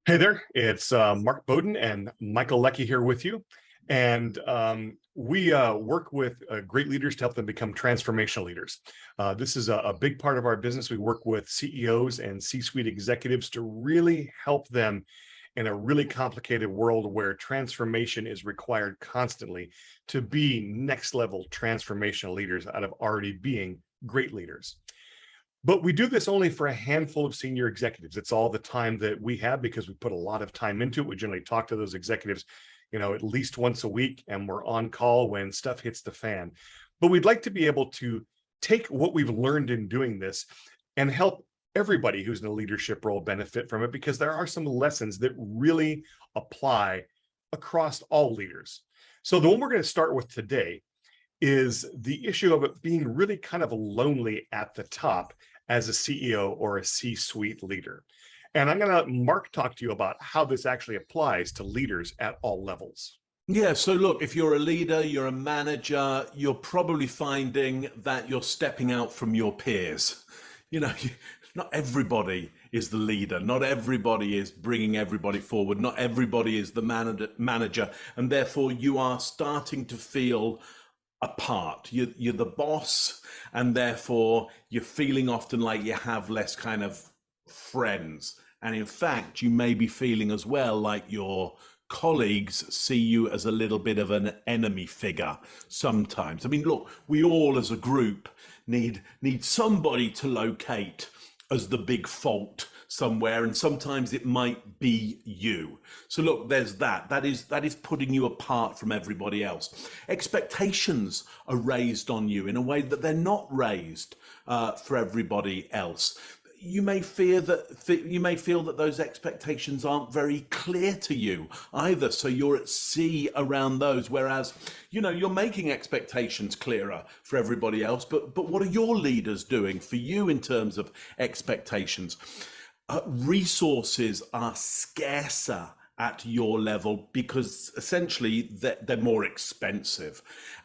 Hey there, it's Mark Bowden and Michael Leckie here with you. And we work with great leaders to help them become transformational leaders. This is a big part of our business. We work with CEOs and C-suite executives to really help them in a really complicated world where transformation is required constantly to be next level transformational leaders out of already being great leaders. But we do this only for a handful of senior executives. It's all the time that we have because we put a lot of time into it. We generally talk to those executives, at least once a week, and we're on call when stuff hits the fan. But we'd like to be able to take what we've learned in doing this and help everybody who's in a leadership role benefit from it, because there are some lessons that really apply across all leaders. So the one we're going to start with today is the issue of it being really kind of lonely at the top as a CEO or a C-suite leader. And I'm going to let Mark talk to you about how this actually applies to leaders at all levels. Yeah, so look, if you're a leader, you're a manager, you're probably finding that you're stepping out from your peers. You know, not everybody is the leader. Not everybody is bringing everybody forward. Not everybody is the manager. And therefore, you are starting to feel apart. You're the boss, and therefore you're feeling often like you have less kind of friends. And in fact, you may be feeling as well like your colleagues see you as a little bit of an enemy figure sometimes. I mean, look, we all as a group need somebody to locate as the big fault somewhere, and sometimes it might be you. So look, there's that is putting you apart from everybody else. Expectations are raised on you in a way that they're not raised for everybody else. You may feel that those expectations aren't very clear to you either, so you're at sea around those, whereas you're making expectations clearer for everybody else, but what are your leaders doing for you in terms of expectations? Resources are scarcer at your level because essentially they're more expensive,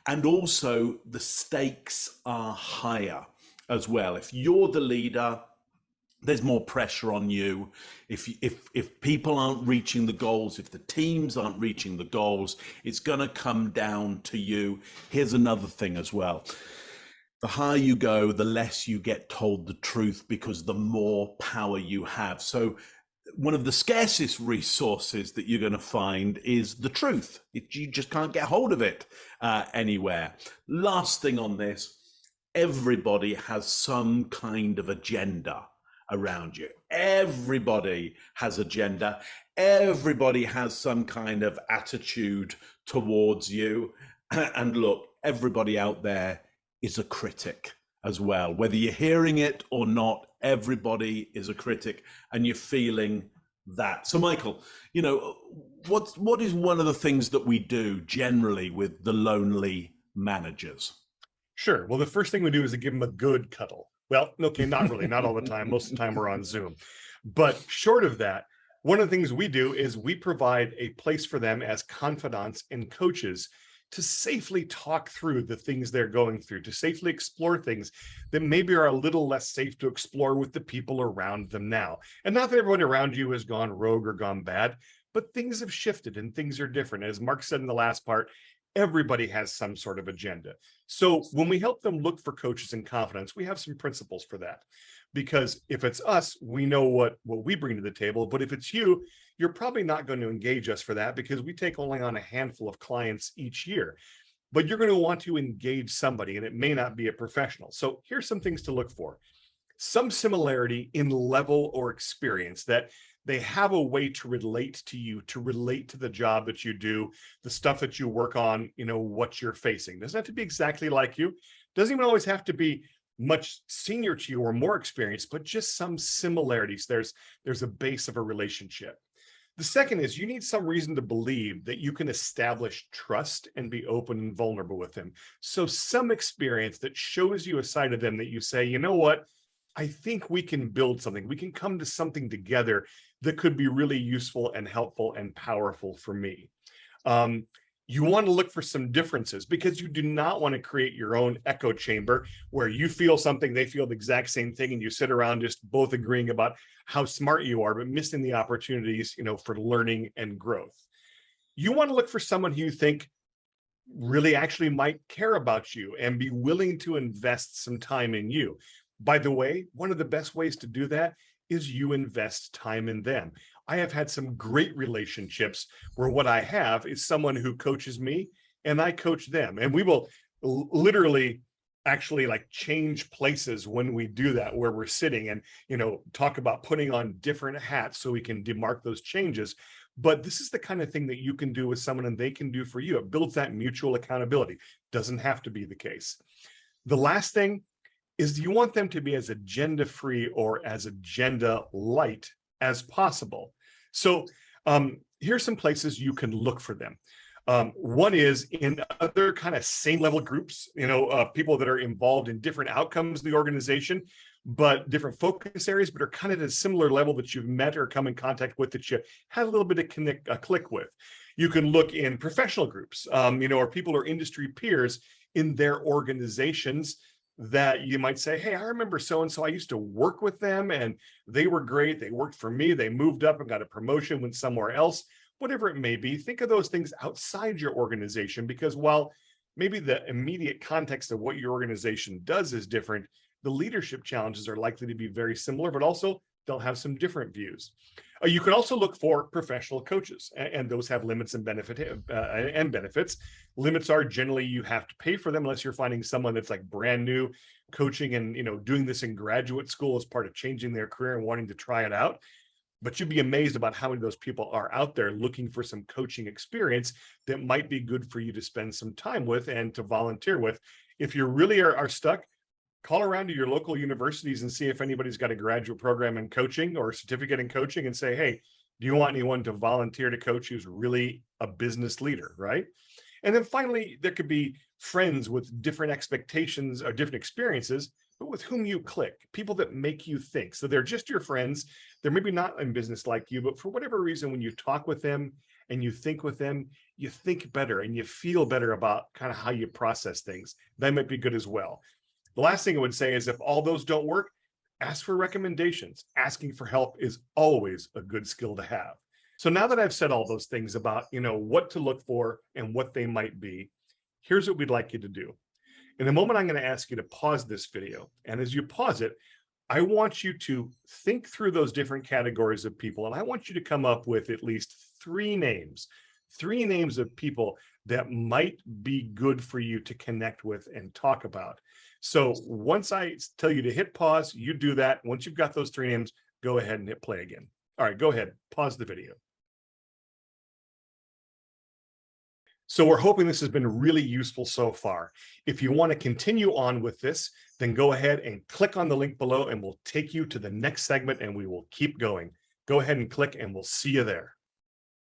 and also the stakes are higher as well. If you're the leader, there's more pressure on you. If people aren't reaching the goals, if the teams aren't reaching the goals, it's going to come down to you. Here's another thing as well. The higher you go, the less you get told the truth because the more power you have. So one of the scarcest resources that you're going to find is the truth. You just can't get hold of it anywhere. Last thing on this, everybody has some kind of agenda around you. Everybody has agenda. Everybody has some kind of attitude towards you. And look, everybody out there is a critic as well. Whether you're hearing it or not, everybody is a critic, and you're feeling that. So Michael, what is one of the things that we do generally with the lonely managers? Sure. Well, the first thing we do is to give them a good cuddle. Well, okay, not really, not all the time. Most of the time we're on Zoom. But short of that, one of the things we do is we provide a place for them as confidants and coaches to safely talk through the things they're going through, to safely explore things that maybe are a little less safe to explore with the people around them now. And not that everyone around you has gone rogue or gone bad, but things have shifted and things are different. As Mark said in the last part, everybody has some sort of agenda. So when we help them look for coaches in confidence, we have some principles for that. Because if it's us, we know what we bring to the table. But if it's you, you're probably not going to engage us for that because we take only on a handful of clients each year. But you're going to want to engage somebody, and it may not be a professional. So here's some things to look for. Some similarity in level or experience, that they have a way to relate to you, to relate to the job that you do, the stuff that you work on, what you're facing. Doesn't have to be exactly like you. Doesn't even always have to be much senior to you or more experienced, but just some similarities. There's a base of a relationship. The second is you need some reason to believe that you can establish trust and be open and vulnerable with them. So some experience that shows you a side of them that you say, you know what, I think we can build something. We can come to something together that could be really useful and helpful and powerful for me. You want to look for some differences because you do not want to create your own echo chamber where you feel something, they feel the exact same thing, and you sit around just both agreeing about how smart you are, but missing the opportunities, for learning and growth. You want to look for someone who you think really actually might care about you and be willing to invest some time in you. By the way, one of the best ways to do that is you invest time in them. I have had some great relationships where what I have is someone who coaches me and I coach them. And we will literally actually like change places when we do that, where we're sitting and, talk about putting on different hats so we can demark those changes. But this is the kind of thing that you can do with someone and they can do for you. It builds that mutual accountability. Doesn't have to be the case. The last thing is you want them to be as agenda free or as agenda light as possible. So here's some places you can look for them. One is in other kind of same level groups, people that are involved in different outcomes of the organization, but different focus areas, but are kind of at a similar level that you've met or come in contact with, that you had a little bit of click with. You can look in professional groups, or people or industry peers in their organizations that you might say, hey, I remember so-and-so, I used to work with them and they were great. They worked for me. They moved up and got a promotion, went somewhere else, whatever it may be. Think of those things outside your organization, because while maybe the immediate context of what your organization does is different, the leadership challenges are likely to be very similar, but also they'll have some different views. You can also look for professional coaches, and those have limits and benefits. Limits are generally you have to pay for them unless you're finding someone that's like brand new coaching and doing this in graduate school as part of changing their career and wanting to try it out. But you'd be amazed about how many of those people are out there looking for some coaching experience that might be good for you to spend some time with and to volunteer with. If you really are stuck, call around to your local universities and see if anybody's got a graduate program in coaching or a certificate in coaching and say, hey, do you want anyone to volunteer to coach who's really a business leader, right? And then finally, there could be friends with different expectations or different experiences, but with whom you click, people that make you think. So they're just your friends. They're maybe not in business like you, but for whatever reason, when you talk with them and you think with them, you think better and you feel better about kind of how you process things. That might be good as well. The last thing I would say is if all those don't work, ask for recommendations. Asking for help is always a good skill to have. So now that I've said all those things about, what to look for and what they might be, here's what we'd like you to do. In a moment, I'm going to ask you to pause this video. And as you pause it, I want you to think through those different categories of people. And I want you to come up with at least three names of people that might be good for you to connect with and talk about. So once I tell you to hit pause, you do that. Once you've got those three names, go ahead and hit play again. All right, go ahead, pause the video. So we're hoping this has been really useful so far. If you want to continue on with this, then go ahead and click on the link below and we'll take you to the next segment and we will keep going. Go ahead and click and we'll see you there.